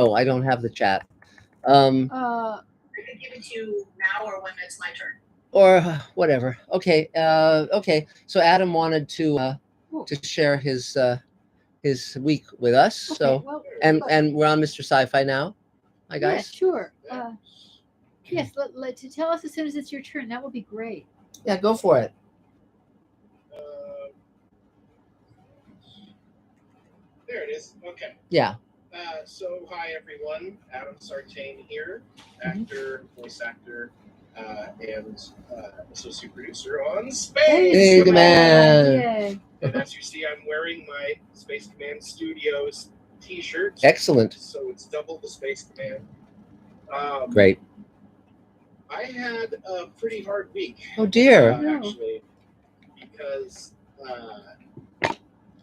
Oh, I don't have the chat. I can give it to you now or when it's my turn. Or whatever. Okay. Okay. So Adam wanted Oh. to share his week with us. So well, and we're on Mr. Sci-Fi now. Hi yeah, guys. sure. Yes, to tell us as soon as it's your turn. That would be great. Yeah, go for it. There it is. Okay. Yeah. So, hi everyone. Adam Sartain here, actor, voice actor, and associate producer on Space Hey, Command. Yay. And as you see, I'm wearing my Space Command Studios T-shirt. Excellent. So it's double the Space Command. Great. I had a pretty hard week. Oh dear. Actually, because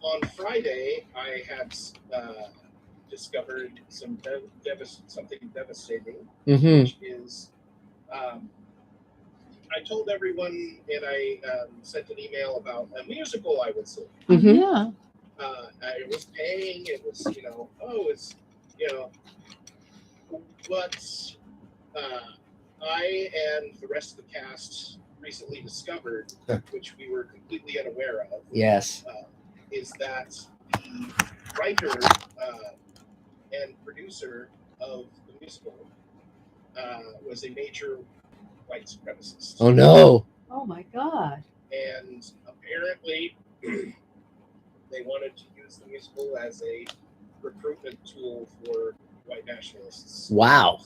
on Friday I had discovered something devastating, which is I told everyone, and I sent an email about a musical I would sing. Yeah. It was paying. It was, but I and the rest of the cast recently discovered, which we were completely unaware of. Yes. Is that the writer and producer of the musical was a major white supremacist. Oh no. Oh my God. And apparently they wanted to use the musical as a recruitment tool for white nationalists. Wow.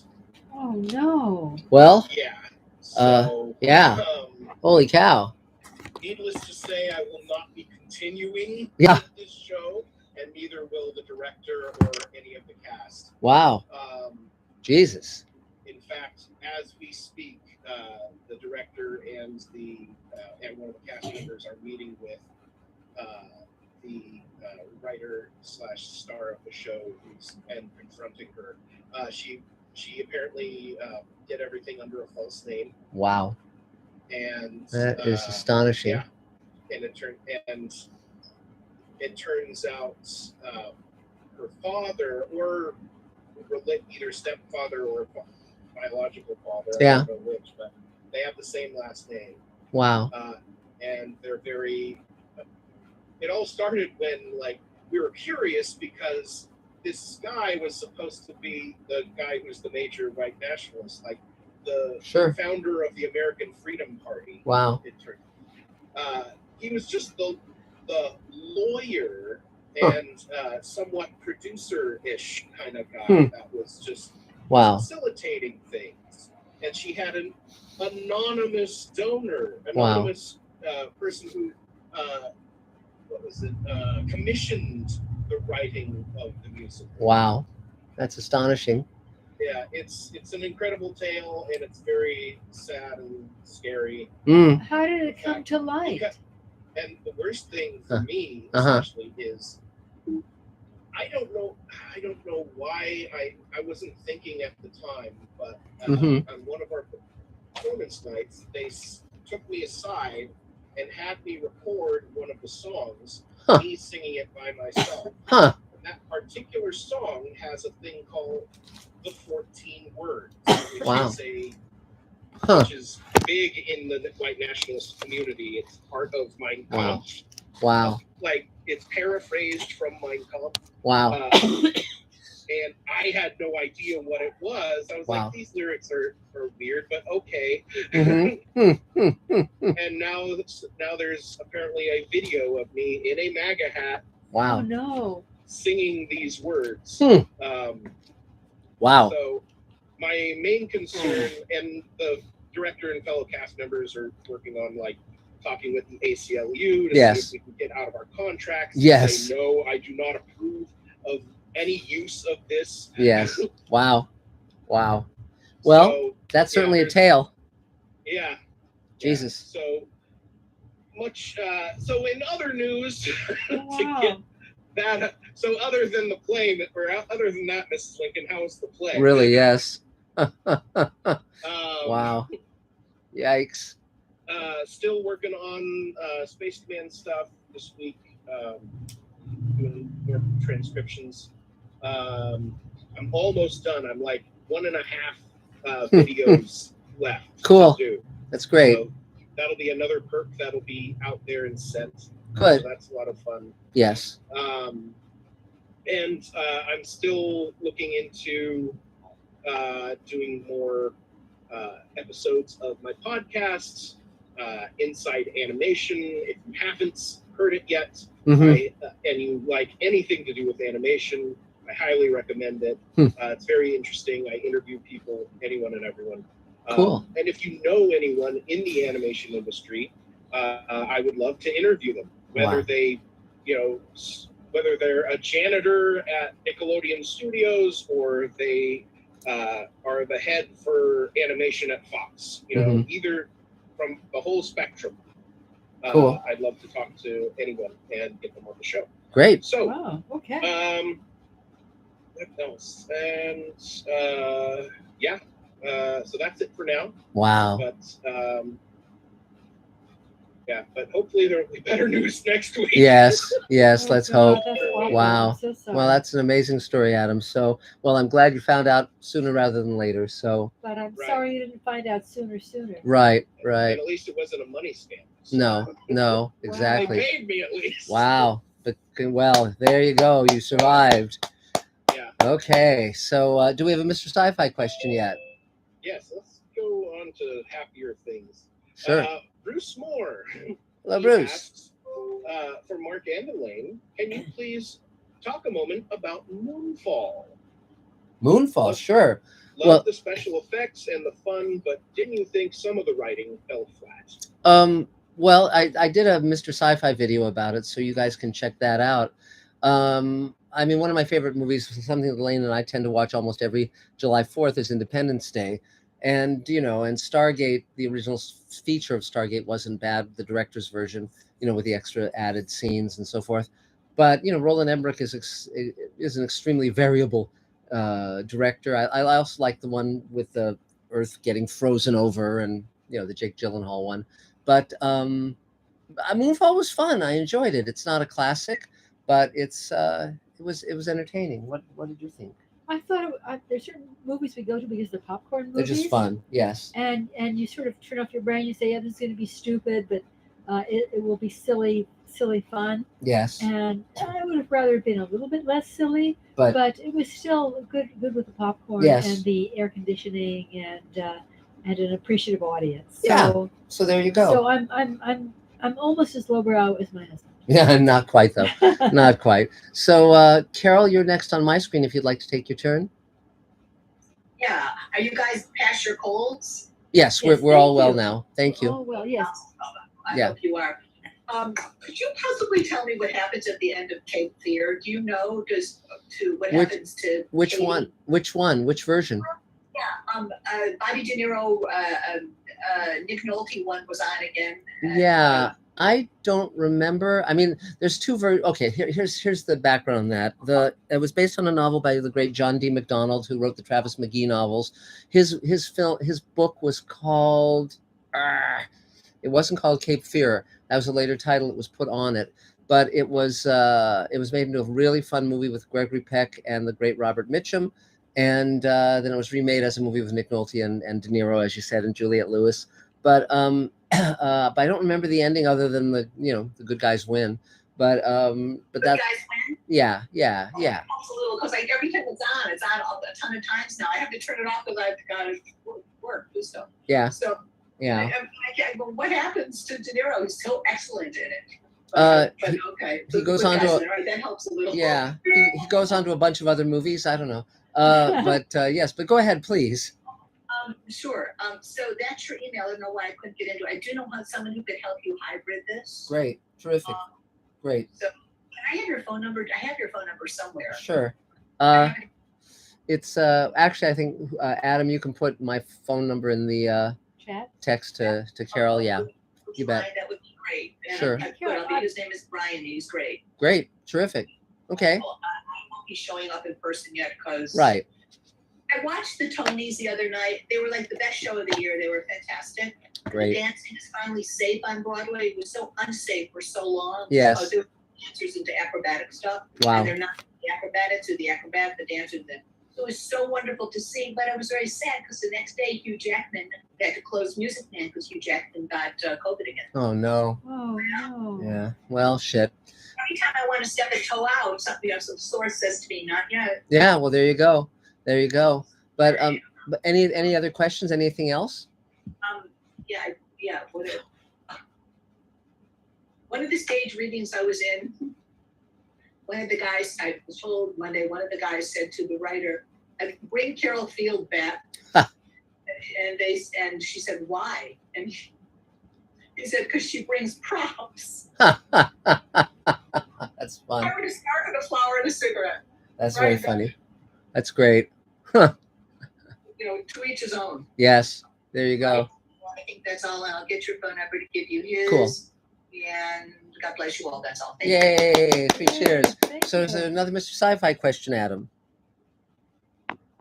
Oh no. Well. Yeah. So. Yeah. Holy cow. Needless to say, I will not be continuing with this show, and neither will the director or any of the cast. Wow. Jesus. In fact, as we speak, the director and one of the cast members are meeting with the writer / star of the show and confronting her. She apparently did everything under a false name. Wow. And that is astonishing. Yeah, and it turns out her father, or either stepfather or biological father, I don't know which, but they have the same last name. Wow. And they're very. It all started when we were curious because this guy was supposed to be the guy who's the major white nationalist, the founder of the American Freedom Party. Wow. He was just the lawyer and somewhat producer-ish kind of guy that was just facilitating things. And she had an anonymous donor, person who, commissioned the writing of the musical. Wow. That's astonishing. Yeah, it's an incredible tale, and it's very sad and scary. How did it come to light? And the worst thing for me, especially, is I don't know why I wasn't thinking at the time, but on one of our performance nights, they took me aside and had me record one of the songs, me singing it by myself. And that particular song has a thing called the 14 words, which is big in the white nationalist community. It's part of Mein Kampf. Wow. It's paraphrased from Mein Kampf. Wow. And I had no idea what it was. I was like, these lyrics are weird, but okay. And now there's apparently a video of me in a MAGA hat. Wow. Oh no. Singing these words. Wow. So my main concern, and the director and fellow cast members are working on talking with the ACLU to see if we can get out of our contracts. Yes. Say, no, I do not approve of any use of this. Yes. Wow. Wow. Well, that's certainly a tale. Yeah. Jesus. Yeah. So much. So in other news, other than the play, or other than that, Mrs. Lincoln, how was the play? Really? Yes. Wow. Yikes. Still working on Space Command stuff this week. Doing more transcriptions. I'm almost done. I'm like 1.5 videos left. Cool. To do. That's great. So that'll be another perk that'll be out there and sent. Good. So that's a lot of fun. Yes. And I'm still looking into doing more episodes of my podcasts, Inside Animation. If you haven't heard it yet, and you like anything to do with animation, I highly recommend it. It's very interesting. I interview people, anyone and everyone. Cool. And if you know anyone in the animation industry, I would love to interview them, whether they, whether they're a janitor at Nickelodeon Studios or they are the head for animation at Fox. Either from the whole spectrum. Cool. I'd love to talk to anyone and get them on the show. Great. So, okay. What else? And so that's it for now. Wow. But but hopefully there will be better news next week. Yes, let's hope. That's Wow. So sorry. Well, that's an amazing story, Adam. So, well, I'm glad you found out sooner rather than later. So. But I'm sorry you didn't find out sooner. Right. And at least it wasn't a money scam. So. No, exactly. They paid me at least. Wow. But well, there you go. You survived. Yeah. Okay. So, do we have a Mr. Sci-Fi question yet? Yes. Let's go on to happier things. Sure. Bruce Moore. Hello, Bruce. Asks, for Mark and Elaine, can you please talk a moment about Moonfall? Moonfall, sure. Love the special effects and the fun, but didn't you think some of the writing fell flat? Well, I did a Mr. Sci-Fi video about it, so you guys can check that out. I mean, one of my favorite movies, something that Elaine and I tend to watch almost every July 4th, is Independence Day. And, and Stargate, the original feature of Stargate wasn't bad, the director's version, with the extra added scenes and so forth. But, Roland Emmerich is an extremely variable director. I also like the one with the Earth getting frozen over and, the Jake Gyllenhaal one. But Moonfall was fun. I enjoyed it. It's not a classic, but it was entertaining. What did you think? I thought there's certain movies we go to because they're popcorn movies. They're just fun, yes. And you sort of turn off your brain. You say, yeah, this is going to be stupid, but it will be silly fun. Yes. And I would have rather been a little bit less silly, but it was still good with the popcorn and the air conditioning and an appreciative audience. So there you go. So I'm almost as lowbrow as my husband. Yeah, not quite though. Not quite. So Carol, you're next on my screen if you'd like to take your turn. Yeah. Are you guys past your colds? Yes, we're all well now. Thank you. Oh well, yes. I hope you are. Could you possibly tell me what happens at the end of Cape Fear? Do you know happens to which Katie? one? Which version? Yeah, Bobby De Niro, Nick Nolte one was on again. Yeah, I don't remember. I mean, there's two okay, here's the background on that. It was based on a novel by the great John D. MacDonald, who wrote the Travis McGee novels. His book was called it wasn't called Cape Fear. That was a later title that was put on it. But it was made into a really fun movie with Gregory Peck and the great Robert Mitchum. And then it was remade as a movie with Nick Nolte and De Niro, as you said, and Juliette Lewis. But I don't remember the ending other than the good guys win. But that guys win. Yeah. Helps a little because every time it's on a ton of times now. I have to turn it off because I've got to work, do stuff. Yeah. So yeah. What happens to De Niro? He's so excellent in it. But okay. He goes on to that helps a little. Yeah, he goes on to a bunch of other movies. I don't know. But yes, but go ahead, please. Sure. So that's your email. I don't know why I couldn't get into it. I do know someone who could help you hybrid this. Great. Terrific. Great. So can I have your phone number? I have your phone number somewhere. Sure. It's actually, I think, Adam, you can put my phone number in the chat text to Carol. Yeah. You bet. That would be great. And sure. His name is Brian. He's great. Great. Terrific. Okay. I won't be showing up in person yet because. Right. I watched the Tonys the other night. They were like the best show of the year. They were fantastic. Great. The dancing is finally safe on Broadway. It was so unsafe for so long. Yes. There were dancers into acrobatic stuff. Wow. And they're not the acrobatics or the acrobat, the dancers. It was so wonderful to see, but I was very sad because the next day Hugh Jackman had to close Music Man because Hugh Jackman got COVID again. Oh no. Oh no. Yeah. Well, shit. Every time I want to step a toe out, something else, some source says to me, "Not yet." Yeah. Well, there you go. There you go. But any other questions? Anything else? Yeah. One of the stage readings I was in, one of the guys, I was told Monday, one of the guys said to the writer, "Bring Carol Field back." And she said, "Why?" And he said, "Because she brings props." That's fun. I would have started a flower and a cigarette. That's very funny. That's great. Huh. To each his own. Yes. There you go. I think that's all. I'll get your phone number to give you his. Cool. And God bless you all. That's all. Thank you. 3 cheers. So is there another Mr. Sci-Fi question, Adam?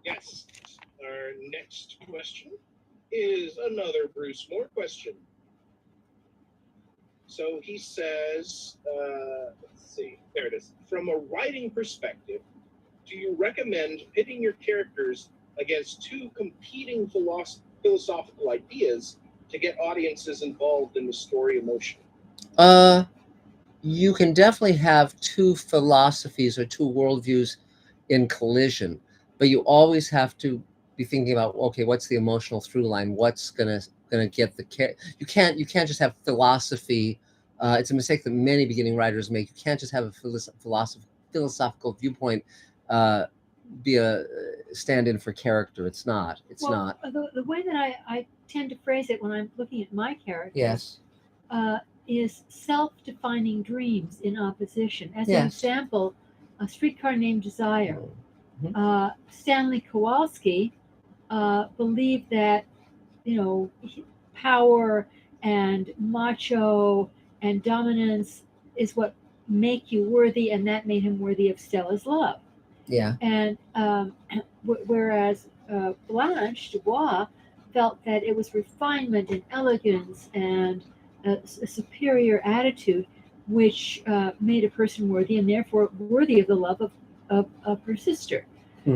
Yes. Our next question is another Bruce Moore question. So he says, let's see, there it is. From a writing perspective, do you recommend pitting your characters against two competing philosophical ideas to get audiences involved in the story emotion? You can definitely have two philosophies or two worldviews in collision, but you always have to be thinking about, okay, what's the emotional through line? What's gonna get the you can't just have philosophy. It's a mistake that many beginning writers make. You can't just have a philosophical viewpoint be a stand-in for character. It's not. The way that I tend to phrase it when I'm looking at my character. Yes. Is self-defining dreams in opposition. As an example, A Streetcar Named Desire. Stanley Kowalski believed that, power and macho and dominance is what make you worthy, and that made him worthy of Stella's love. Yeah. And whereas Blanche Dubois felt that it was refinement and elegance and a superior attitude which made a person worthy, and therefore worthy of the love of her sister,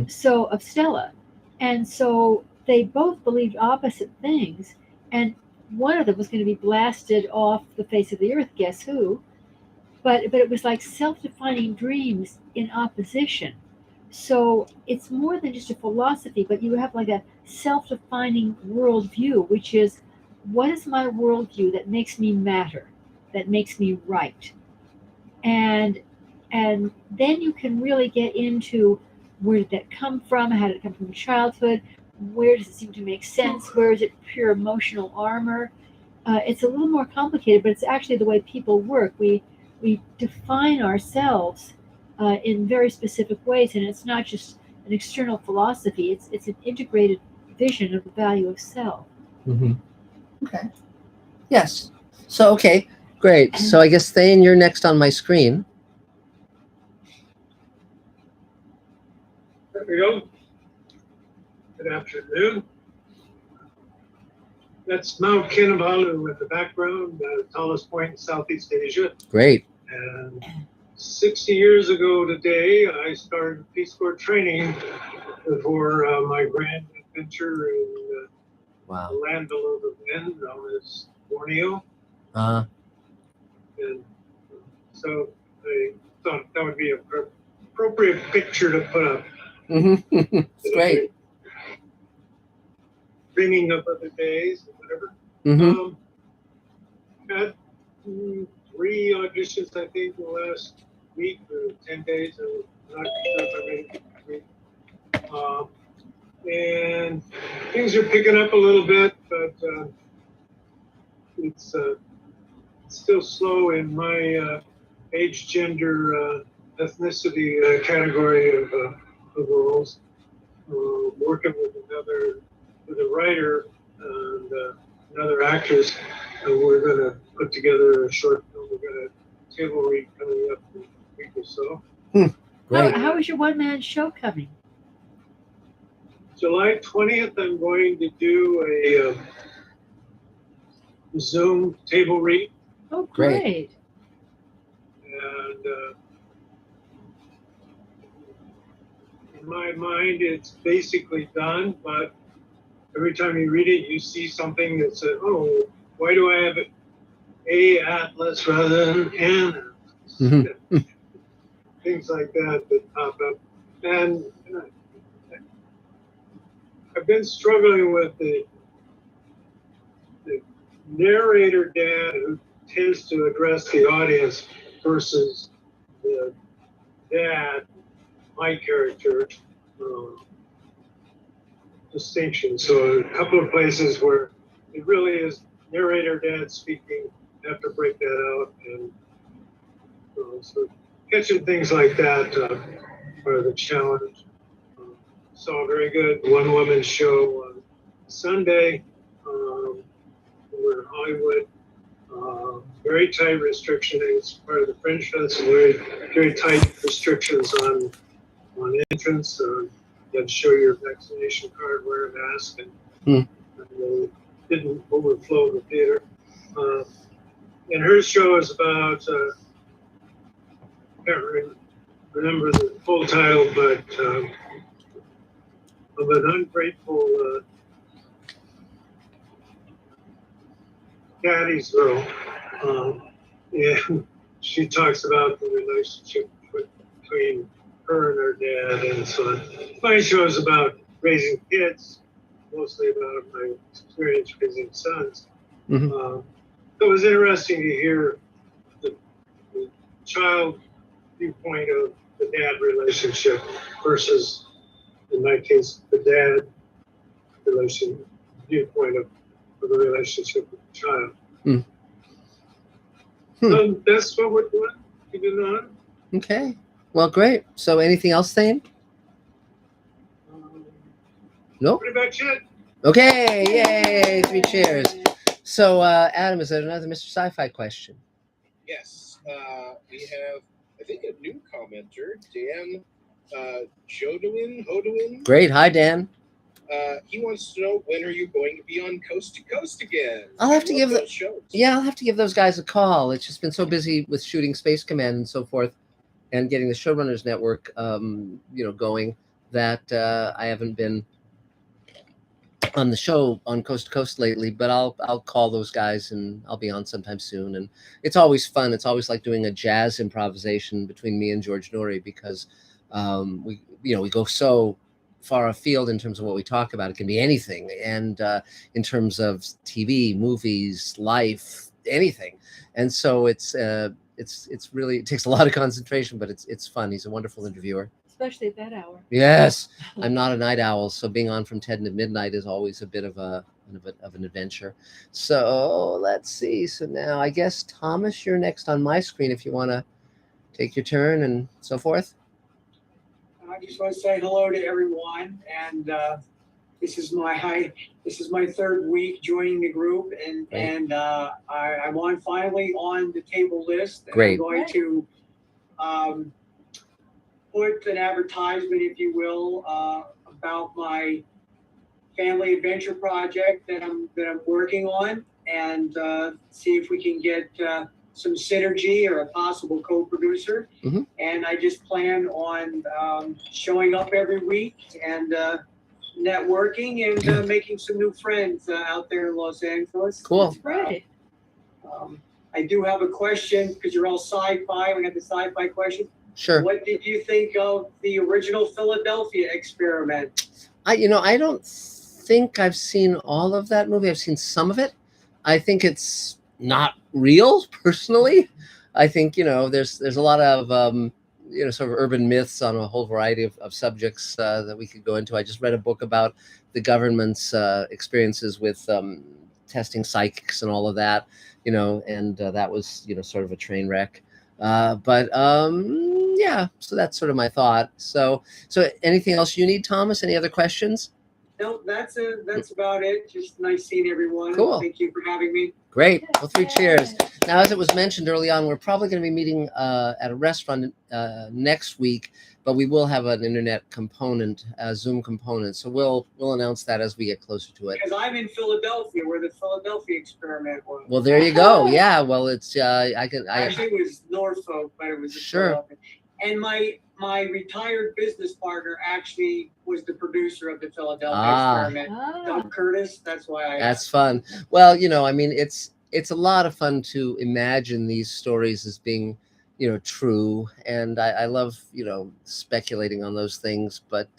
so of Stella. And so they both believed opposite things, and one of them was going to be blasted off the face of the earth, guess who? But it was like self-defining dreams in opposition. So it's more than just a philosophy, but you have like a self-defining worldview, which is, what is my worldview that makes me matter, that makes me right? And then you can really get into, where did that come from? How did it come from childhood? Where does it seem to make sense? Where is it pure emotional armor? It's a little more complicated, but it's actually the way people work. We define ourselves in very specific ways, and it's not just an external philosophy. It's an integrated vision of the value of self. Mm-hmm. Okay. Yes. So, okay, great. So I guess, Thane, you're next on my screen. There we go. Good afternoon. That's Mount Kinabalu in the background, the tallest point in Southeast Asia. Great. And 60 years ago today, I started Peace Corps training for my grand adventure in the land below the wind, known as Borneo. And so I thought that would be an appropriate picture to put up. It's great. Dreaming of other days or whatever. Had 3 auditions, I think, the last week or 10 days. I'm not sure if I made it 3. And things are picking up a little bit, but it's still slow in my age, gender, ethnicity category of roles. Working with a writer and another actress, and we're going to put together a short film. We're going to table read coming up in a week or so. Great. How is your one-man show coming? July 20th, I'm going to do a Zoom table read. Oh, great. And in my mind, it's basically done, but every time you read it, you see something that says, oh, why do I have a atlas rather than an atlas? Mm-hmm. Things like that pop up. And I've been struggling with the narrator dad who tends to address the audience versus the dad, my character, distinction. So a couple of places where it really is narrator dad speaking, I have to break that out. And so catching things like that are the challenge. Saw a very good one-woman show on Sunday. We're in Hollywood. Very tight restriction. It's part of the Fringe Festival. Very tight restrictions on entrance. You have to show your vaccination card, wear a mask, and didn't overflow the theater. And her show is about I can't remember the full title, but of an ungrateful daddy's girl. And she talks about the relationship between her and her dad and so on. My show is about raising kids, mostly about my experience raising sons. Mm-hmm. It was interesting to hear the child viewpoint of the dad relationship versus, in my case, the dad viewpoint of the relationship with the child. That's what we're doing. Keeping on. Okay. Well, great. So, anything else, Thane? Nope. What about you? Okay. Yay! 3 cheers. So, Adam, is there another Mr. Sci-Fi question? Yes. We have, I think, a new commenter, Dan Hodowin. Great. Hi, Dan. He wants to know, when are you going to be on Coast to Coast again? I'll have to give those shows. Yeah, I'll have to give those guys a call. It's just been so busy with shooting Space Command and so forth, and getting the Showrunners Network, going, that I haven't been on the show on Coast to Coast lately. But I'll call those guys and I'll be on sometime soon. And it's always fun. It's always like doing a jazz improvisation between me and George Norrie, because we go so far afield in terms of what we talk about. It can be anything, and in terms of TV, movies, life, anything. And so it's really, it takes a lot of concentration, but it's fun. He's a wonderful interviewer, especially at that hour. Yes, I'm not a night owl, so being on from 10 to midnight is always a bit of an adventure. So let's see. So now I guess, Thomas, you're next on my screen if you want to take your turn and so forth. I just want to say hello to everyone, and this is my third week joining the group, and I'm finally on the table list. Great. I'm going to put an advertisement, if you will, about my family adventure project that I'm working on, and see if we can get some synergy or a possible co-producer. Mm-hmm. And I just plan on showing up every week and networking and making some new friends out there in Los Angeles. Cool. That's great. I do have a question, because you're all sci-fi. We got the sci-fi question. Sure. What did you think of the original Philadelphia Experiment? I don't think I've seen all of that movie. I've seen some of it. I think it's not real, personally. I think, there's a lot of, sort of urban myths on a whole variety of subjects that we could go into. I just read a book about the government's experiences with testing psychics and all of that, and that was, sort of a train wreck. Yeah, so that's sort of my thought. So anything else you need, Thomas? Any other questions? No, that's it. That's about it. Just nice seeing everyone. Cool. Thank you for having me. Great. Well, 3 cheers. Now, as it was mentioned early on, we're probably going to be meeting at a restaurant next week, but we will have an internet component, a Zoom component. So we'll announce that as we get closer to it. Because I'm in Philadelphia, where the Philadelphia Experiment was. Well, there you go. Yeah. Well, it's Actually, it was Norfolk, but it was Sure. Philadelphia. And my retired business partner actually was the producer of the Philadelphia Experiment. Doug Curtis. That's why That's fun. Well, I mean, it's a lot of fun to imagine these stories as being, true. And I love, speculating on those things. But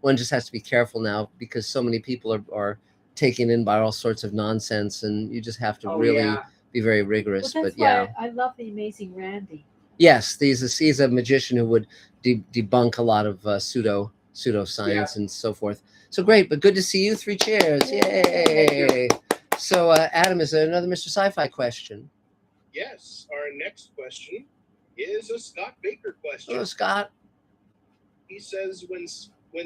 one just has to be careful now because so many people are taken in by all sorts of nonsense, and you just have to really be very rigorous. Well, that's but yeah. why I love The Amazing Randy. Yes, he's a magician who would debunk a lot of pseudoscience and so forth. So great, but good to see you. 3 cheers. Yay. So, Adam, is there another Mr. Sci-Fi question? Yes, our next question is a Scott Baker question. Hello, Scott. He says, when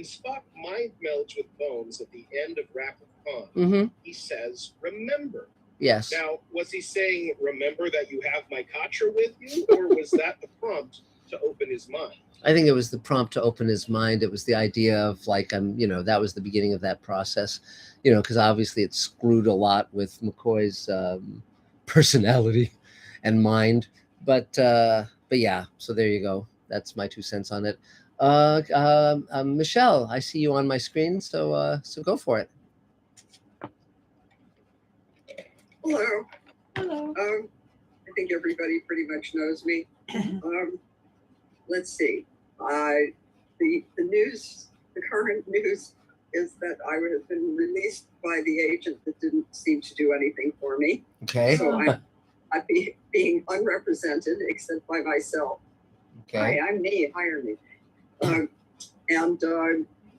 Spock mind melds with Bones at the end of Wrath of Khan, he says, remember. Yes. Now, was he saying, remember that you have my Katra with you, or was that the prompt to open his mind? I think it was the prompt to open his mind. It was the idea of that was the beginning of that process, because obviously it screwed a lot with McCoy's personality and mind. But yeah, so there you go. That's my 2 cents on it. Michelle, I see you on my screen, so go for it. Hello. Hello. I think everybody pretty much knows me. Let's see. The news, the current news is that I would have been released by the agent that didn't seem to do anything for me. Okay. So I'm being unrepresented except by myself. Okay. Hi, I'm me. Hire me.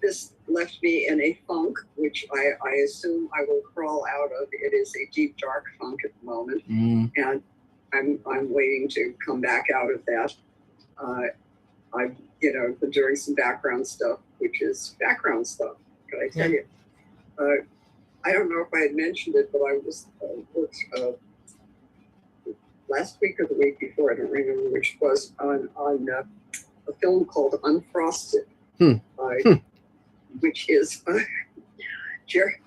This left me in a funk, which I assume I will crawl out of. It is a deep, dark funk at the moment, and I'm waiting to come back out of that. I've been doing some background stuff, which is background stuff. Can I tell you? I don't know if I had mentioned it, but I was worked last week or the week before. I don't remember which was on a film called Unfrosted. Which is Jerry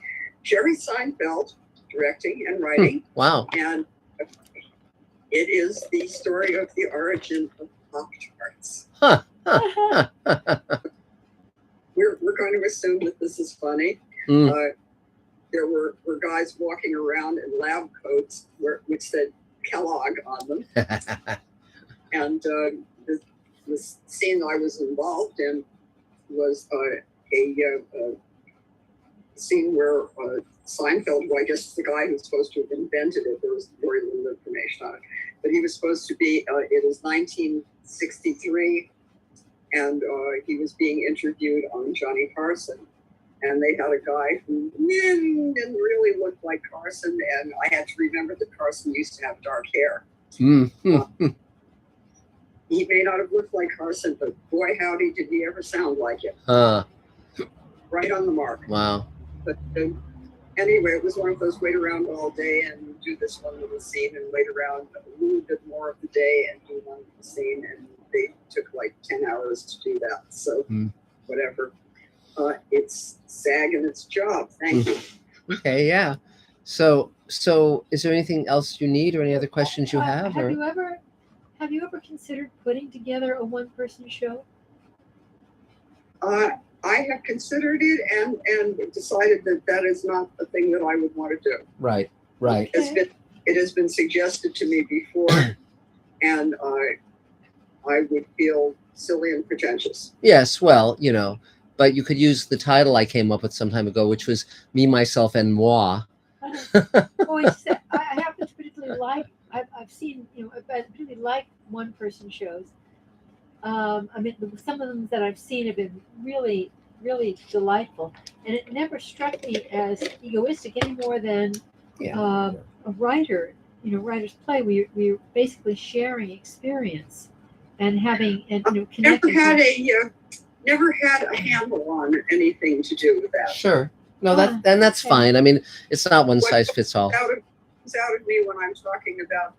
Seinfeld directing and writing. Wow. And it is the story of the origin of Pop-Tarts. We're going to assume that this is funny. There were guys walking around in lab coats which said Kellogg on them. And the scene I was involved in was a scene where Seinfeld, who I guess is the guy who's supposed to have invented it, there was very little information on it, but he was supposed to be, it was 1963, and he was being interviewed on Johnny Carson, and they had a guy who didn't really look like Carson, and I had to remember that Carson used to have dark hair. He may not have looked like Carson, but boy, howdy, did he ever sound like it. Right on the mark. Wow. But anyway, it was one of those wait around all day and do this one little scene and wait around a little bit more of the day and do one little scene. And they took like 10 hours to do that. So whatever. It's SAG and its job. Thank you. Okay, yeah. So is there anything else you need or any other questions you have? Have you ever considered putting together a one-person show? I have considered it and decided that is not the thing that I would want to do. Right. Okay. It has been suggested to me before, and I would feel silly and pretentious. Yes, well, but you could use the title I came up with some time ago, which was Me, Myself, and Moi. I happen to particularly like. I've seen, I really like one-person shows. I mean, some of them that I've seen have been really, really delightful, and it never struck me as egoistic any more than a writer. Writer's play. We're basically sharing experience and having connecting. Never had a handle on anything to do with that. Sure. No, that's fine. I mean, it's not one size fits all. Comes out of me when I'm talking about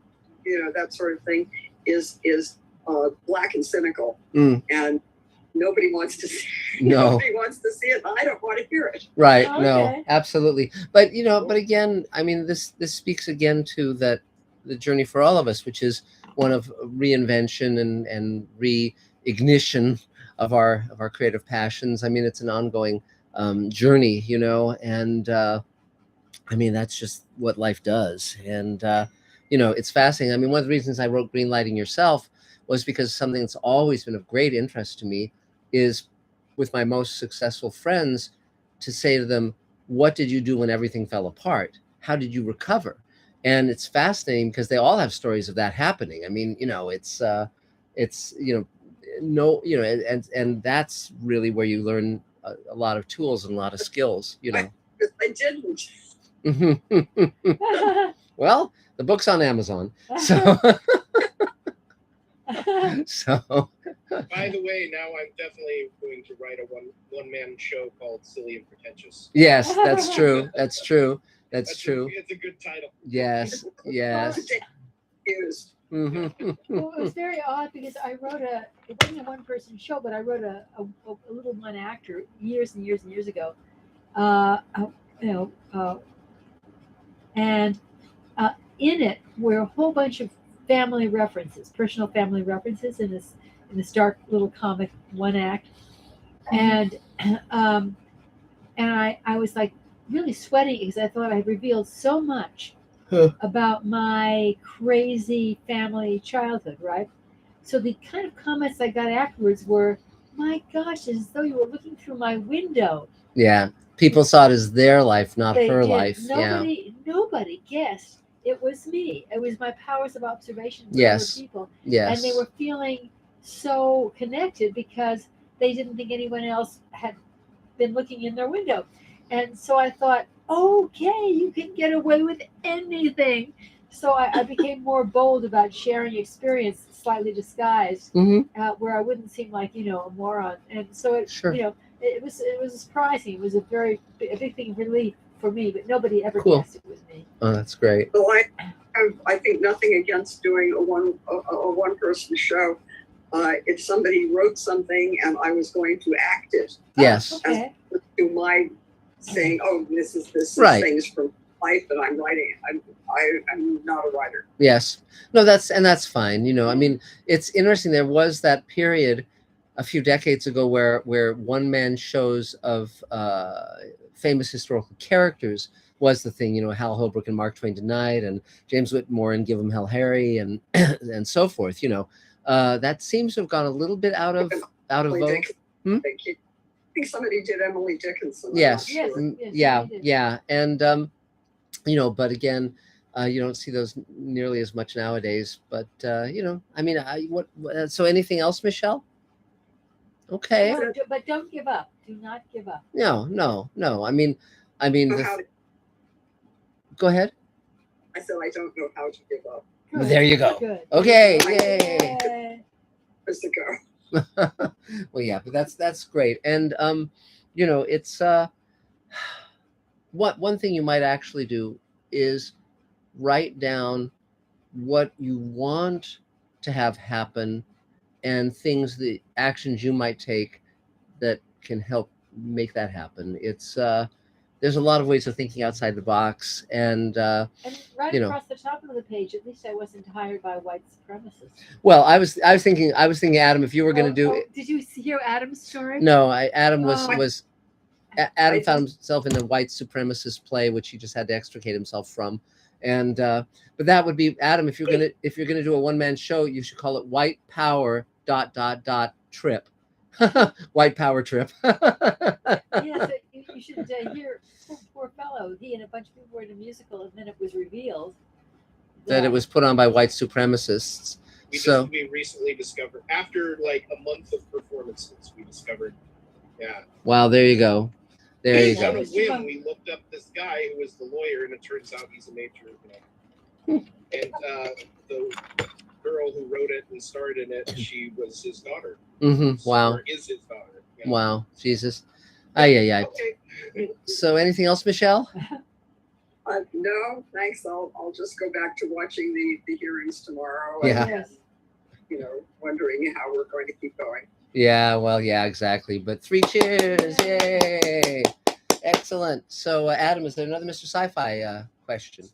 that sort of thing is black and cynical, and nobody wants to see. Nobody wants to see it. I don't want to hear it. Right? Okay. No, absolutely. But but again, I mean, this speaks again to the journey for all of us, which is one of reinvention and ignition of our creative passions. I mean, it's an ongoing journey, you know, and I mean, that's just what life does. And you know, it's fascinating. I mean, one of the reasons I wrote Greenlighting Yourself was because something that's always been of great interest to me is with my most successful friends to say to them, what did you do when everything fell apart? How did you recover? And it's fascinating because they all have stories of that happening. I mean, you know, it's you know, no, you know, and that's really where you learn a lot of tools and a lot of skills, you know. I didn't. Well, the book's on Amazon, so so By the way, now I'm definitely going to write a one man show called Silly and Pretentious. yes, that's true. That's true. That's true. It's a good title. Yes, yes. Used. Mhm. Well, it was very odd because it wasn't a one person show, but I wrote a little one actor years and years and years ago. You know, and in it were a whole bunch of family references, personal family references in this dark little comic one act, and I was like really sweating because I thought I revealed so much about my crazy family childhood, right? So the kind of comments I got afterwards were, "My gosh, it's as though you were looking through my window." Yeah, people saw it as their life, not They her did. life. Yeah. Nobody guessed it was me. It was my powers of observation with Yes. other people, Yes. and they were feeling so connected because they didn't think anyone else had been looking in their window. And so I thought, okay, you can get away with anything. So I became more bold about sharing experience, slightly disguised, Mhm. where I wouldn't seem like, you know, a moron. And so it, Sure. you know, it was surprising. It was a big thing of relief for me, but nobody ever Cool. guessed it was me. Oh, that's great. So I think nothing against doing a one person show. If somebody wrote something and I was going to act it, Yes. Okay. to my saying, "Oh, this Right. things from life that I'm writing." I'm not a writer. Yes. No, that's fine. You know, I mean, it's interesting. There was that period a few decades ago where one man shows of famous historical characters was the thing. You know, Hal Holbrook and Mark Twain Tonight, and James Whitmore and Give 'Em Hell Harry, and and so forth. You know, that seems to have gone a little bit out of vogue. I think somebody did Emily Dickinson. I'm Yes. not sure. Yes, Yeah. somebody did. Yeah. And you know, but again, you don't see those nearly as much nowadays. But you know, I mean, so anything else, Michelle? Okay. No, but don't give up. Do not give up. No. I mean, go ahead. I said I don't know how to give up. Good. There you go. Good. Okay. Yay. Yay. Years ago. Well, yeah, but that's great. And you know, it's one thing you might actually do is write down what you want to have happen and the actions you might take that can help make that happen. It's there's a lot of ways of thinking outside the box, and And right you know. across the top of the page, at least I wasn't hired by white supremacists. Well, I was thinking, Adam, if you were going to do it. Did you hear Adam's story? No, Adam Oh. Adam found himself in a white supremacist play, which he just had to extricate himself from. And but that would be, Adam, if you're gonna do a one man show, you should call it White Power ... Trip. White Power Trip. Yes, you should hear poor fellow. He and a bunch of people were in a musical, and then it was revealed that it was put on by white supremacists. We recently discovered, after like a month of performances, we discovered. Yeah. Wow, there you go. There you On go. a whim, we looked up this guy who was the lawyer, and it turns out he's a major. And the girl who wrote it and starred in it, she was his daughter. Mm-hmm. Wow. Or is his daughter. Yeah. Wow. Jesus. Yeah. Okay. So anything else, Michelle? No, thanks. I'll just go back to watching the hearings tomorrow. Yeah. And, you know, wondering how we're going to keep going. Yeah, well, yeah, exactly. But 3 cheers. Yay. Excellent. So, Adam, is there another Mr. Sci-Fi question?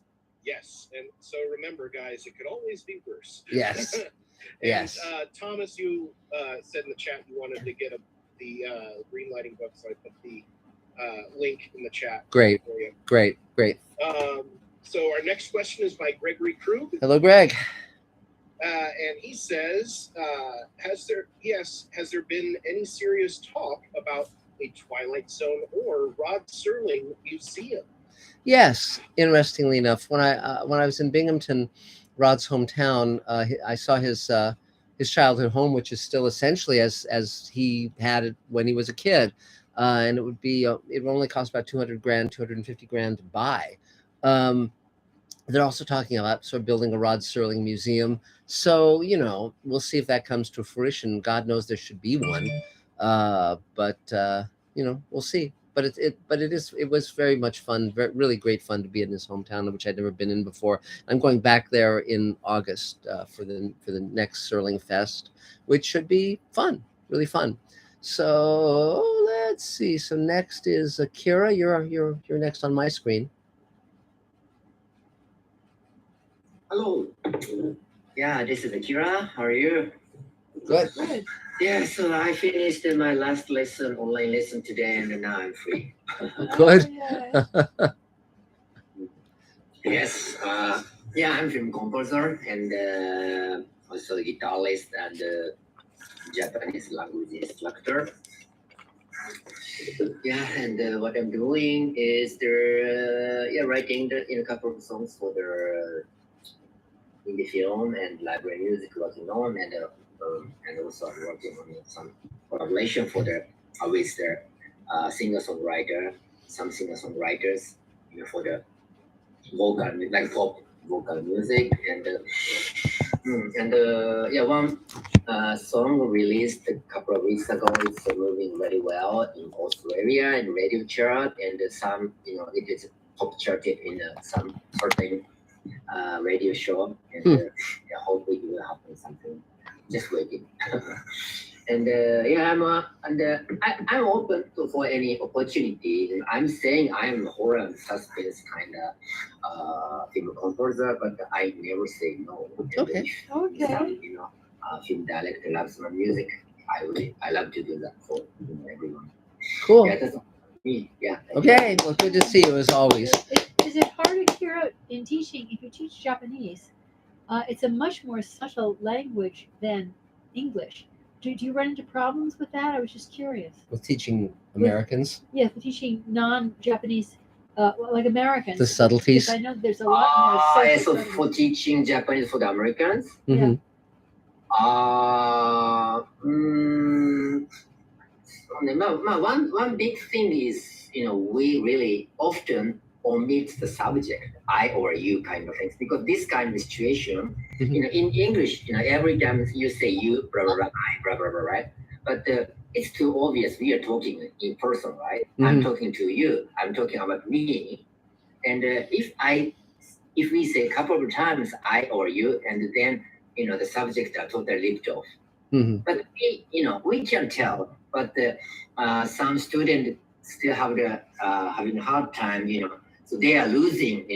Yes. And so remember, guys, it could always be worse. Yes. Yes. Thomas, you said in the chat you wanted to get the green lighting book, so I put the link in the chat. Great. For you. Great. So our next question is by Gregory Krug. Hello, Greg. And he says, has there been any serious talk about a Twilight Zone or Rod Serling museum? Yes, interestingly enough, when I was in Binghamton, Rod's hometown, I saw his childhood home, which is still essentially as he had it when he was a kid, and it would only cost about $250,000 to buy. They're also talking about sort of building a Rod Serling museum. So, we'll see if that comes to fruition. God knows there should be one. But we'll see. But it was very much fun, really great fun to be in his hometown, which I'd never been in before. I'm going back there in August for the next Serling Fest, which should be fun, really fun. So let's see. So next is Akira. You're next on my screen. Hello. Yeah, this is Akira. How are you? Good. Yeah, so I finished my last online lesson today, and now I'm free. Good. Yes. I'm film composer and also guitarist and Japanese language instructor. Yeah, and what I'm doing is writing a couple of songs for the indie film and library music working on, and also I'm working on some collaboration with the singer-songwriter, some singer-songwriters, for the vocal, like pop vocal music, one song released a couple of weeks ago. It's moving very well in Australia and radio chart, and some it is top charted in some certain radio show, and hopefully it will happen something. Just waiting. And I'm open for any opportunity. I'm saying I'm horror and suspense kind of film composer, but I never say no. Okay. Some, film director loves my music. I love to do that for everyone. Cool. Yeah, that's me. Yeah. Okay. Well, good to see you as always. Is it hard to hear out in teaching? If you teach Japanese, it's a much more subtle language than English. Do you run into problems with that? I was just curious. With teaching Americans? For teaching non-Japanese, like Americans. The subtleties? I know there's a lot more. So for teaching Japanese for the Americans? Mm-hmm. One big thing is, we really often omit the subject, I or you kind of things, because this kind of situation, in English, every time you say you, blah, blah, blah, I, blah, blah, blah, right? But it's too obvious we are talking in person, right? I'm talking to you, I'm talking about me. And if we say a couple of times I or you, and then, the subjects are totally left off. But we can tell, but some students still have having a hard time, so they are losing,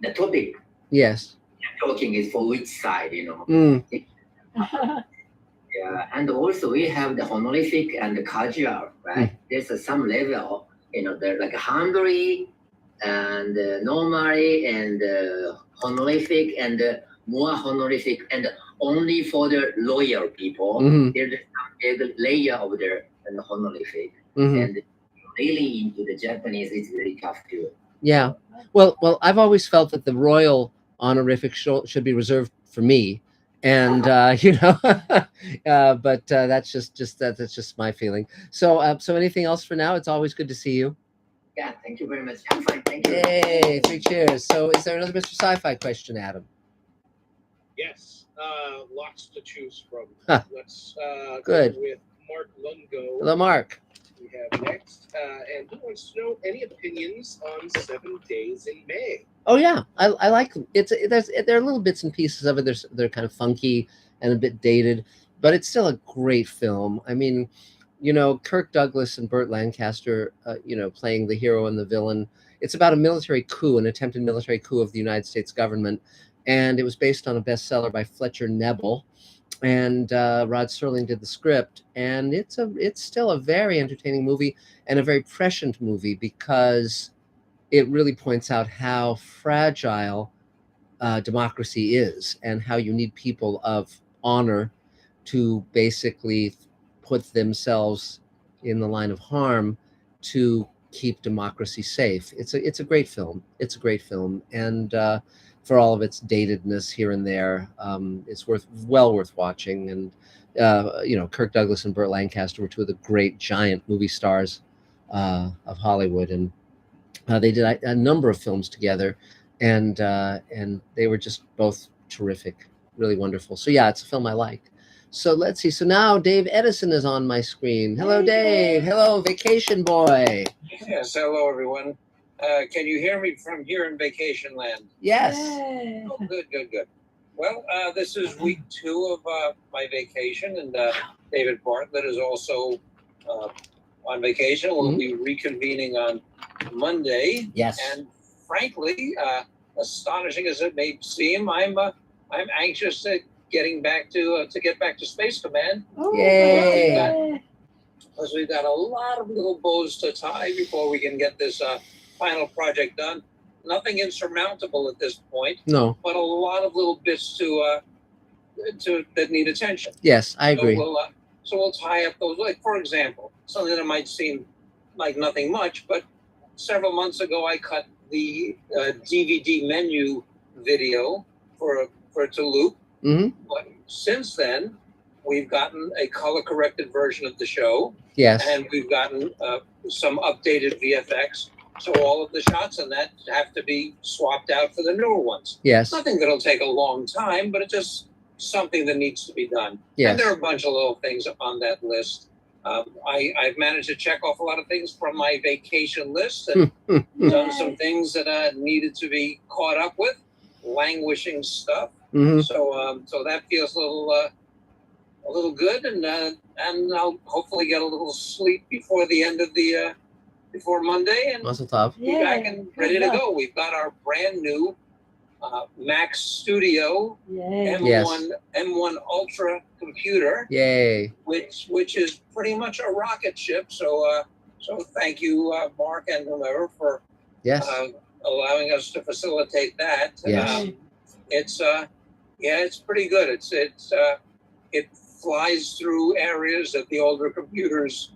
the topic. Yes. Talking is for which side, Yeah, and also we have the honorific and the casual, right? There's some level, they're like hungry and normally and honorific and more honorific, and only for the loyal people. There's a layer of the honorific, and really into the Japanese, it's very tough too. Yeah. Well, I've always felt that the royal honorific should be reserved for me, and but that's just my feeling. So anything else for now? It's always good to see you. Yeah, thank you very much. I'm fine, thank you. Yay! 3 cheers. So, is there another Mr. Sci-Fi question, Adam? Yes, lots to choose from. Let's Good. Go with Mark Lungo. Hello, Mark. We have next, and he wants to know any opinions on 7 Days in May. Oh yeah, I like them. There are little bits and pieces of it. They're kind of funky and a bit dated, but it's still a great film. I mean, Kirk Douglas and Burt Lancaster, playing the hero and the villain. It's about a military coup, an attempted military coup of the United States government. and it was based on a bestseller by Fletcher Nebel. And Rod Serling did the script, and it's still a very entertaining movie and a very prescient movie, because it really points out how fragile democracy is, and how you need people of honor to basically put themselves in the line of harm to keep democracy safe. It's a great film. It's a great film, and for all of its datedness here and there, it's well worth watching. And Kirk Douglas and Burt Lancaster were two of the great giant movie stars of Hollywood, and they did a number of films together, and they were just both terrific, really wonderful. So yeah, it's a film I like. So let's see. So now Dave Edison is on my screen. Hello, Dave. Hello, Vacation Boy. Yes, hello everyone. Can you hear me from here in Vacation Land? Yes. Yay. Oh, good. Well, this is week 2 of my vacation, and David Bartlett is also on vacation. We'll be reconvening on Monday. Yes. And frankly, astonishing as it may seem, I'm anxious to get back to Space Command. Oh, Yay. Because we've got a lot of little bows to tie before we can get this final project done. Nothing insurmountable at this point. No. But a lot of little bits that need attention. Yes, I agree. So we'll tie up those. Like, for example, something that might seem like nothing much, but several months ago I cut the DVD menu video for it to loop. Mm-hmm. But since then, we've gotten a color-corrected version of the show. Yes. And we've gotten some updated VFX. So all of the shots in that have to be swapped out for the newer ones. Yes. Nothing that'll take a long time, but it's just something that needs to be done. Yes. And there are a bunch of little things on that list. I've managed to check off a lot of things from my vacation list and done some things that needed to be caught up with, languishing stuff. Mm-hmm. So that feels a little good, and I'll hopefully get a little sleep before the end of before Monday, and Mazel tov. be back and ready to go. We've got our brand new Mac Studio M1 Ultra computer. Yay. Which is pretty much a rocket ship. So thank you, Mark and whomever, for allowing us to facilitate that. Yes. It's pretty good. It flies through areas that the older computers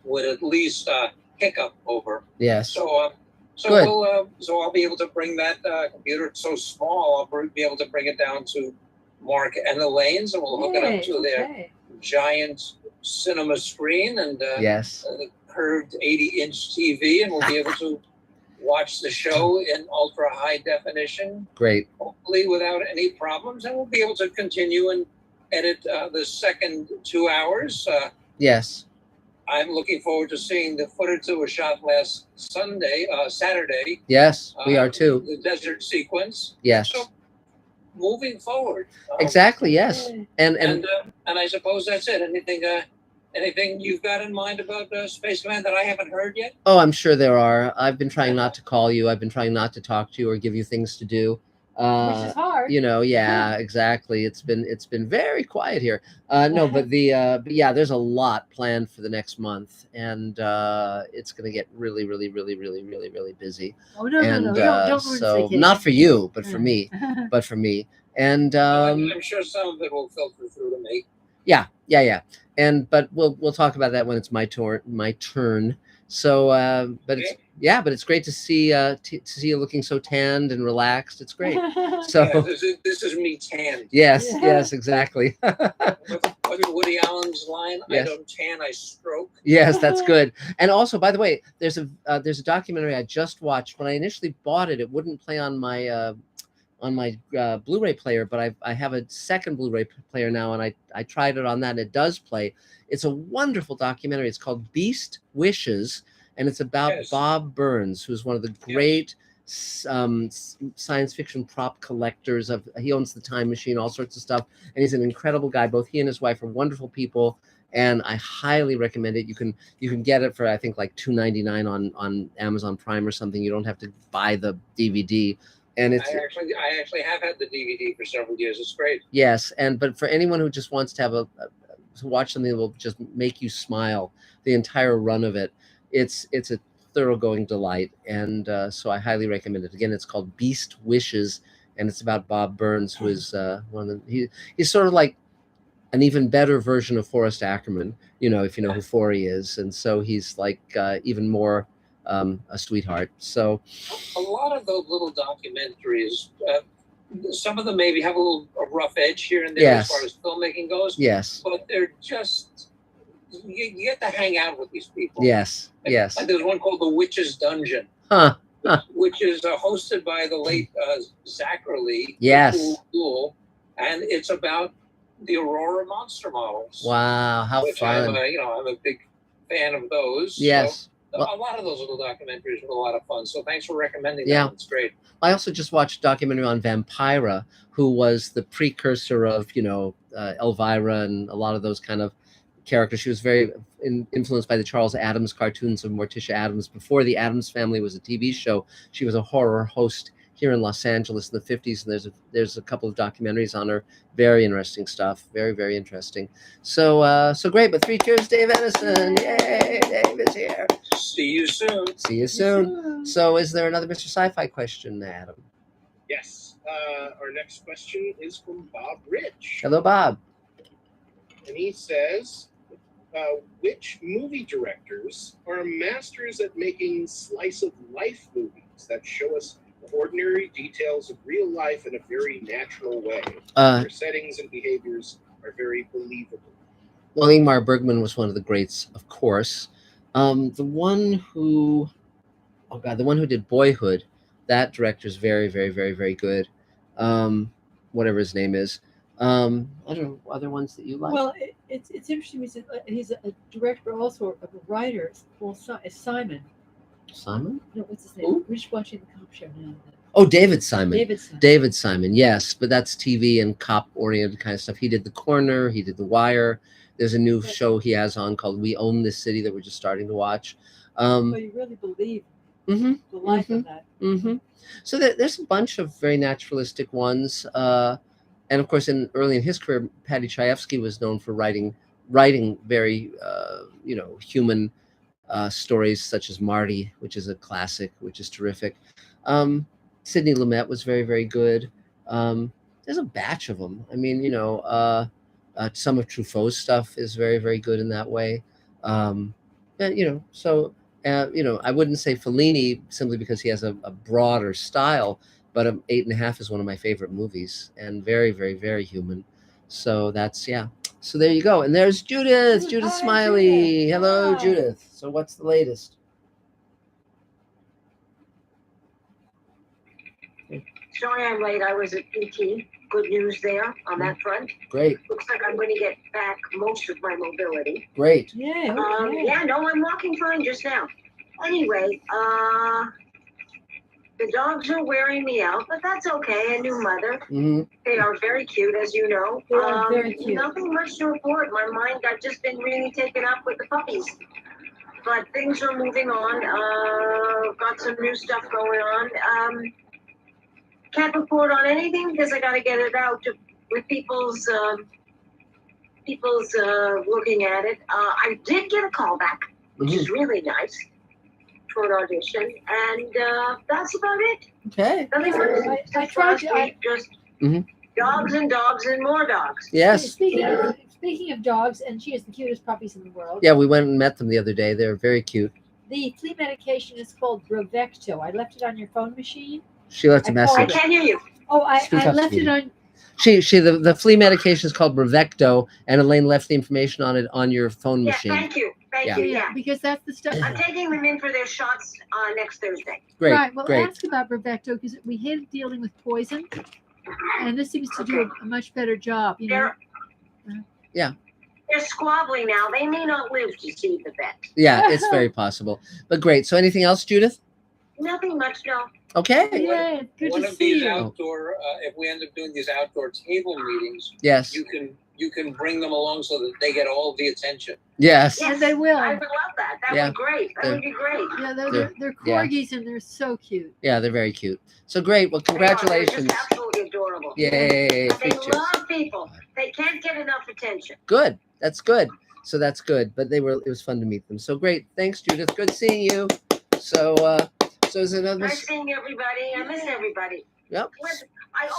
would at least hiccup over. Yes. So Good. I'll be able to bring that computer. It's so small, I'll be able to bring it down to Mark and Elaine's, and we'll hook it up to their giant cinema screen and the curved 80-inch TV, and we'll be able to watch the show in ultra high definition. Great. Hopefully without any problems, and we'll be able to continue and edit the second 2 hours. Yes. I'm looking forward to seeing the footage that was shot last Saturday. Yes, we are too. The desert sequence. Yes. So moving forward. Exactly. Yes. And I suppose that's it. Anything you've got in mind about Space Command that I haven't heard yet? Oh, I'm sure there are. I've been trying not to call you. I've been trying not to talk to you or give you things to do. Which is hard. Yeah, exactly. It's been very quiet here. No, but there's a lot planned for the next month, and it's going to get really, really, really, really, really, really busy. Oh no, and, don't so not for you, but for me, And I'm sure some of it will filter through to me. Yeah. But we'll talk about that when it's my turn. So, but it's great to see you looking so tanned and relaxed. It's great. So this is me tanned. Yes, exactly. Wasn't Woody Allen's line? Yes. I don't tan, I stroke. Yes, that's good. And also, by the way, there's a documentary I just watched. When I initially bought it, it wouldn't play on my Blu-ray player, but I have a second Blu-ray player now, and I tried it on that, and it does play. It's a wonderful documentary. It's called Beast Wishes, and it's about Bob Burns, who's one of the great science fiction prop collectors. He owns the Time Machine, all sorts of stuff, and he's an incredible guy. Both he and his wife are wonderful people, and I highly recommend it. You can get it for I think like $2.99 on Amazon Prime or something. You don't have to buy the DVD. And it's I actually have had the DVD for several years. It's great. yes, but for anyone who just wants to have to watch something that will just make you smile, the entire run of it, it's a thoroughgoing delight, and so I highly recommend it. Again, it's called Beast Wishes, and it's about Bob Burns, who is one of he's sort of like an even better version of Forrest Ackerman, if you know who Forey is, and so he's like even more a sweetheart. So a lot of those little documentaries, some of them maybe have a rough edge here and there yes. as far as filmmaking goes. Yes, but they're just you get to hang out with these people. Yes, yes. And there's one called The Witch's Dungeon, which is hosted by the late Zachary. Yes, Cool, and it's about the Aurora monster models. Wow, how fun! I'm a big fan of those. Yes. So a lot of those little documentaries were a lot of fun. So thanks for recommending Yeah. that. It's great. I also just watched a documentary on Vampira, who was the precursor of, Elvira and a lot of those kind of characters. She was very influenced by the Charles Addams cartoons of Morticia Addams. Before the Addams Family was a TV show, she was a horror host here in Los Angeles in the 50s, and there's a couple of documentaries on her. Very interesting stuff. Very, very interesting. So great. But 3 cheers, Dave Edison. Yay, Dave is here. See you soon. See you soon. So is there another Mr. Sci-Fi question, Adam? Yes. Our next question is from Bob Rich. Hello, Bob. And he says, which movie directors are masters at making slice-of-life movies that show us ordinary details of real life in a very natural way? Their settings and behaviors are very believable. Well, Ingmar Bergman was one of the greats, of course. The one who did Boyhood, that director is very, very, very, very good. Whatever his name is. I don't know, other ones that you like? Well, it's interesting because he's a director, also a writer. Paul Simon. Simon? No, what's his name? Who? We're just watching the cop show now. Oh, David Simon. David Simon. Yes, but that's TV and cop-oriented kind of stuff. He did The Corner. He did The Wire. There's a new show he has on called We Own This City that we're just starting to watch. So you really believe the life of that. So there's a bunch of very naturalistic ones. And of course, early in his career, Paddy Chayefsky was known for writing very, human stories such as Marty, which is a classic, which is terrific. Sidney Lumet was very, very good. There's a batch of them. I mean, some of Truffaut's stuff is very, very good in that way. I wouldn't say Fellini simply because he has a broader style, but 8.5 is one of my favorite movies and very, very, very human. So that's, yeah. So there you go. And there's Judith Smiley. Hello, Judith. So what's the latest? Sorry I'm late. I was at PT. Good news there on that front. Great. Looks like I'm going to get back most of my mobility. Great. Yeah. I'm walking fine just now. Anyway, the dogs are wearing me out, but that's okay. A new mother. They are very cute, as you know. They are very cute. Nothing much to report. My mind, I've just been really taken up with the puppies. But things are moving on. Got some new stuff going on. Can't report on anything because I got to get it out with people's looking at it. I did get a call back, which is really nice, for an audition, and that's about it. Okay. I tried to just dogs and dogs and more dogs. Yes. Speaking of dogs, and she has the cutest puppies in the world. Yeah, we went and met them the other day. They're very cute. The flea medication is called Bravecto. I left it on your phone machine. She left a message. I can't hear you. Oh, I left it on. The flea medication is called Bravecto, and Elaine left the information on it on your phone machine. Thank you. Thank you. Yeah, because that's the stuff. I'm taking them in for their shots next Thursday. Great. Right. Well, great. ask about Bravecto because we hated dealing with poison, and this seems to do a much better job. Yeah. They're squabbling now. They may not live to see the vet. Yeah, it's very possible. But great. So anything else, Judith? Nothing much, no. Okay. Yeah, good One to of see these you. outdoor, if we end up doing these outdoor table meetings, Yes. you can you can bring them along so that they get all the attention. Yes. And they will. I would love that. That would be great. That would be great. Yeah, they're corgis and they're so cute. Yeah, they're very cute. So great. Well, congratulations. They're just absolutely adorable. Yay. They love people. They can't get enough attention. Good. That's good. So that's good. But it was fun to meet them. So great. Thanks, Judith. Good seeing you. So is another. Nice seeing everybody. I miss everybody. Yep.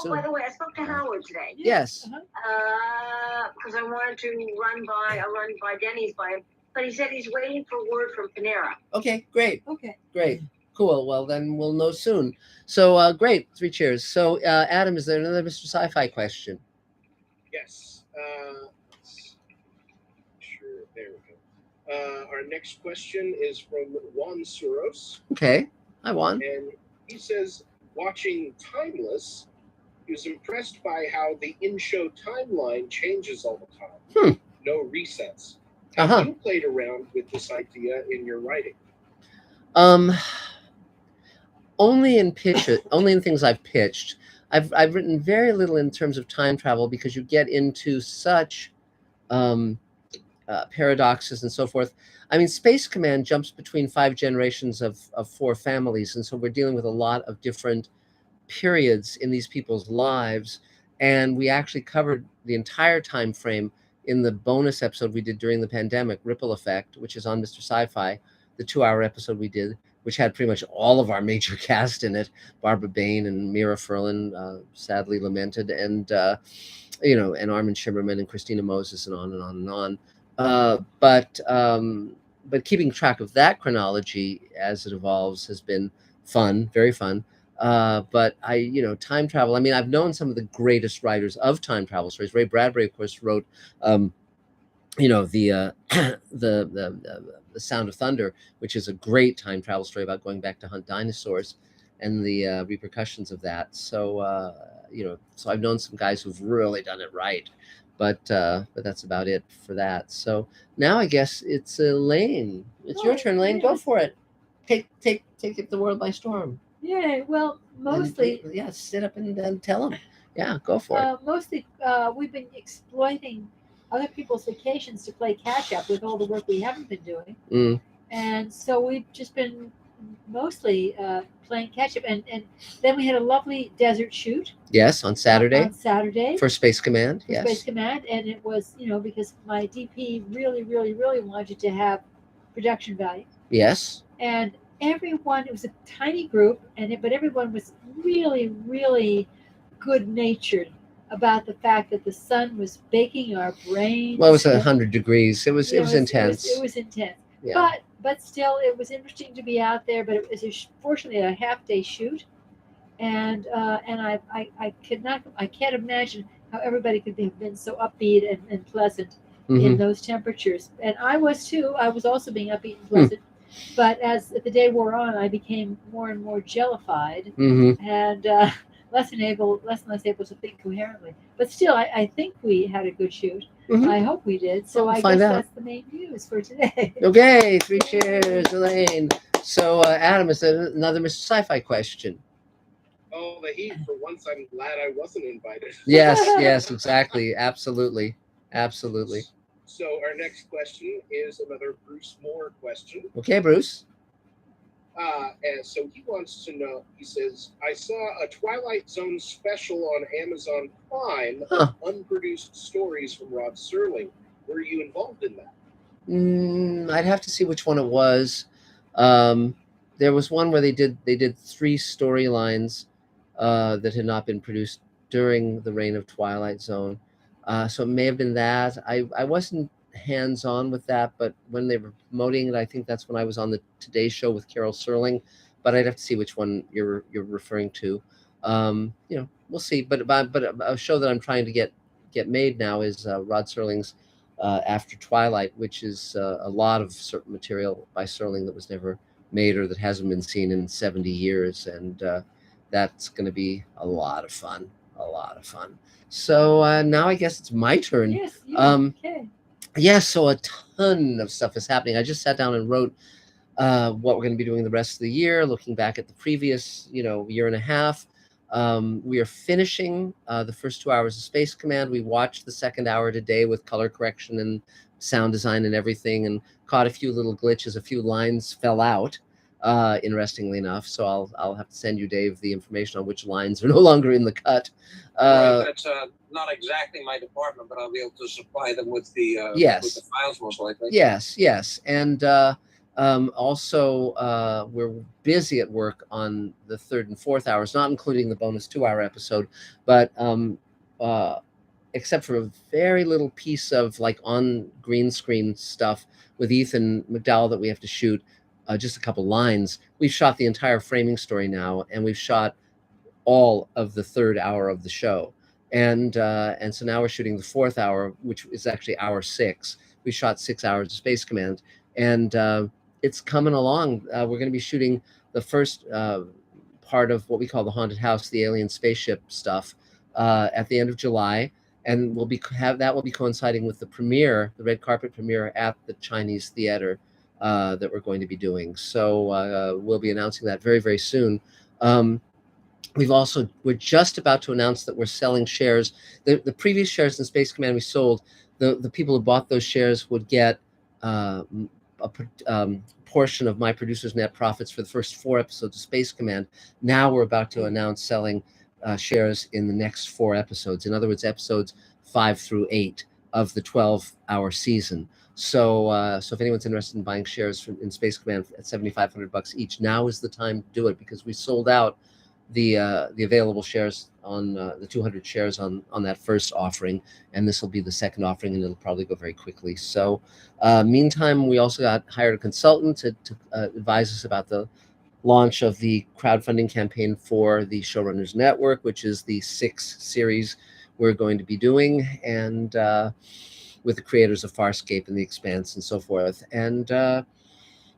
By the way, I spoke to Howard today. Yes. Because I wanted to run by Denny's by him, but he said he's waiting for word from Panera. Okay, great. Okay. Great. Cool. Well, then we'll know soon. So great. 3 cheers. So Adam, is there another Mr. Sci-Fi question? Yes. Sure. There we go. Our next question is from Juan Suros. Okay. Hi, Juan. And he says, watching Timeless, he was impressed by how the in-show timeline changes all the time. No resets. Have you played around with this idea in your writing? Only in things I've pitched. I've written very little in terms of time travel because you get into such paradoxes and so forth. I mean, Space Command jumps between 5 generations of 4 families, and so we're dealing with a lot of different periods in these people's lives, and we actually covered the entire time frame in the bonus episode we did during the pandemic, Ripple Effect, which is on Mr. Sci-Fi, the 2-hour episode we did, which had pretty much all of our major cast in it, Barbara Bain and Mira Furlan, sadly lamented, and and Armin Shimmerman and Christina Moses, and on and on and on. But keeping track of that chronology as it evolves has been fun, very fun. But time travel, I mean, I've known some of the greatest writers of time travel stories. Ray Bradbury, of course, wrote, the Sound of Thunder, which is a great time travel story about going back to hunt dinosaurs and the repercussions of that. So, so I've known some guys who've really done it right, but that's about it for that. So now I guess it's Elaine. It's your turn, Elaine. Go for it. Take the world by storm. Yeah, well, mostly. Sit up and tell them. Yeah, go for it. Mostly, we've been exploiting other people's vacations to play catch up with all the work we haven't been doing. And so we've just been mostly playing catch up. And then we had a lovely desert shoot. Yes, on Saturday. On Saturday. For Space Command, yes. Space Command. And it was, because my DP really, really, really wanted to have production value. Yes. And everyone, it was a tiny group, but everyone was really, really good-natured about the fact that the sun was baking our brains. Well, it was 100 degrees. It was intense. It was intense. Yeah. But still, it was interesting to be out there. But it was fortunately a half-day shoot, and I can't imagine how everybody could have been so upbeat and pleasant in those temperatures. And I was too. I was also being upbeat and pleasant. But as the day wore on, I became more and more jellified and less and less able to think coherently. But still, I think we had a good shoot. I hope we did. So I guess that's the main news for today. Okay, 3 cheers, Elaine. So Adam, is there another Mr. Sci-Fi question? Oh, the heat. For once, I'm glad I wasn't invited. Yes, exactly. Absolutely. So our next question is another Bruce Moore question. Okay, Bruce. And so he wants to know, he says, I saw a Twilight Zone special on Amazon Prime of unproduced stories from Rod Serling. Were you involved in that? I'd have to see which one it was. There was one where they did 3 storylines that had not been produced during the reign of Twilight Zone. So it may have been that. I wasn't hands-on with that, but when they were promoting it, I think that's when I was on the Today Show with Carol Serling. But I'd have to see which one you're referring to. We'll see. But a show that I'm trying to get made now is Rod Serling's After Twilight, which is a lot of certain material by Serling that was never made or that hasn't been seen in 70 years, and that's going to be a lot of fun. So now I guess it's my turn. Yes. Okay. Yes. So a ton of stuff is happening. I just sat down and wrote what we're going to be doing the rest of the year, looking back at the previous, year and a half. We are finishing the first 2 hours of Space Command. We watched the second hour today with color correction and sound design and everything, and caught a few little glitches. A few lines fell out, interestingly enough. So I'll have to send you, Dave, the information on which lines are no longer in the cut. Right, that's not exactly my department, but I'll be able to supply them with the with the files most likely. Yes, and also we're busy at work on the third and fourth hours, not including the bonus 2-hour episode, but except for a very little piece of like on green screen stuff with Ethan McDowell that we have to shoot, just a couple lines. We've shot the entire framing story now, and we've shot all of the third hour of the show. And so now we're shooting the fourth hour, which is actually hour 6. We shot 6 hours of Space Command, and it's coming along. We're going to be shooting the first part of what we call the haunted house, the alien spaceship stuff, at the end of July, and will be coinciding with the premiere, the red carpet premiere at the Chinese theater that we're going to be doing. So we'll be announcing that very, very soon. We're just about to announce that we're selling shares. The previous shares in Space Command we sold, the people who bought those shares would get a portion of my producer's net profits for the first 4 episodes of Space Command. Now we're about to announce selling shares in the next 4 episodes. In other words, episodes 5 through 8 of the 12-hour season. So if anyone's interested in buying shares in Space Command at $7,500 each, now is the time to do it, because we sold out the available shares on the 200 shares on that first offering, and this will be the second offering, and it'll probably go very quickly. So meantime, we also hired a consultant to advise us about the launch of the crowdfunding campaign for the Showrunners Network, which is the 6th series we're going to be doing, and with the creators of Farscape and The Expanse and so forth. And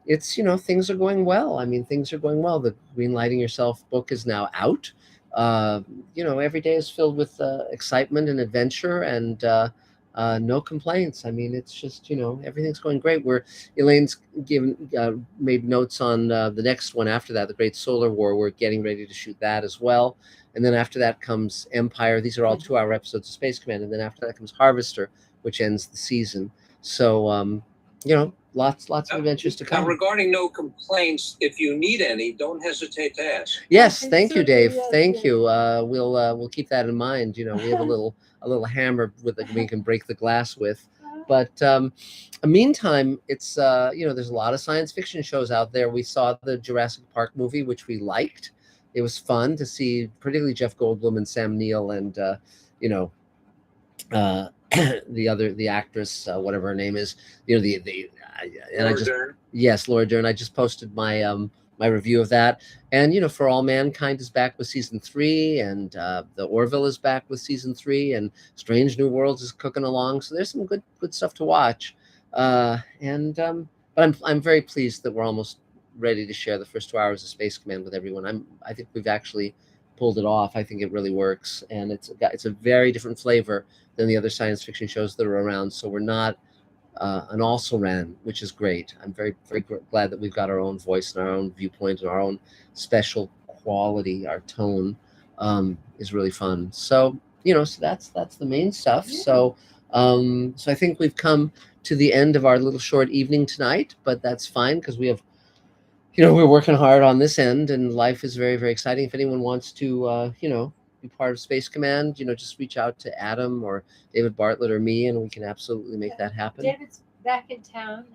it's, things are going well. I mean, things are going well. The Greenlighting Yourself book is now out. Every day is filled with excitement and adventure, and no complaints. I mean, it's just, everything's going great. Elaine's made notes on the next one after that, The Great Solar War. We're getting ready to shoot that as well. And then after that comes Empire. These are all 2-hour episodes of Space Command. And then after that comes Harvester, which ends the season. So, lots of adventures to come. Now, regarding no complaints, if you need any, don't hesitate to ask. Yes, thank you, Dave. Thank you. We'll keep that in mind. We have a little hammer that we can break the glass with. But meantime, it's there's a lot of science fiction shows out there. We saw the Jurassic Park movie, which we liked. It was fun to see, particularly Jeff Goldblum and Sam Neill, and the actress, whatever her name is, Laura Dern. Yes, Laura Dern. I just posted my my review of that, and For All Mankind is back with season 3, and the Orville is back with season 3, and Strange New Worlds is cooking along. So there's some good stuff to watch, but I'm very pleased that we're almost ready to share the first 2 hours of Space Command with everyone. I think we've actually pulled it off. I think it really works, and it's a very different flavor than the other science fiction shows that are around. So we're not an also-ran, which is great. I'm very, very glad that we've got our own voice and our own viewpoint and our own special quality. Our tone is really fun. So so that's the main stuff. Yeah. So I think we've come to the end of our little short evening tonight, but that's fine, because we have we're working hard on this end, and life is very, very exciting. If anyone wants to be part of Space Command, just reach out to Adam or David Bartlett or me, and we can absolutely make that happen. David's back in town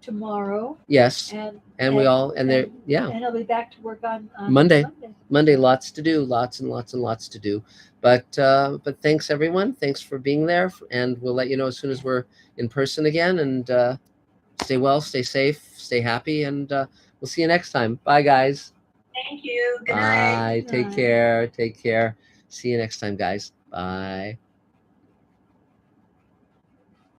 tomorrow. Yes, and he'll be back to work on Monday. Lots to do, lots and lots to do. But thanks, everyone. Thanks for being there, and we'll let you know as soon as we're in person again. And stay well, stay safe, stay happy, and we'll see you next time. Bye, guys. Thank you. Good night. Bye. Take care. See you next time, guys. Bye.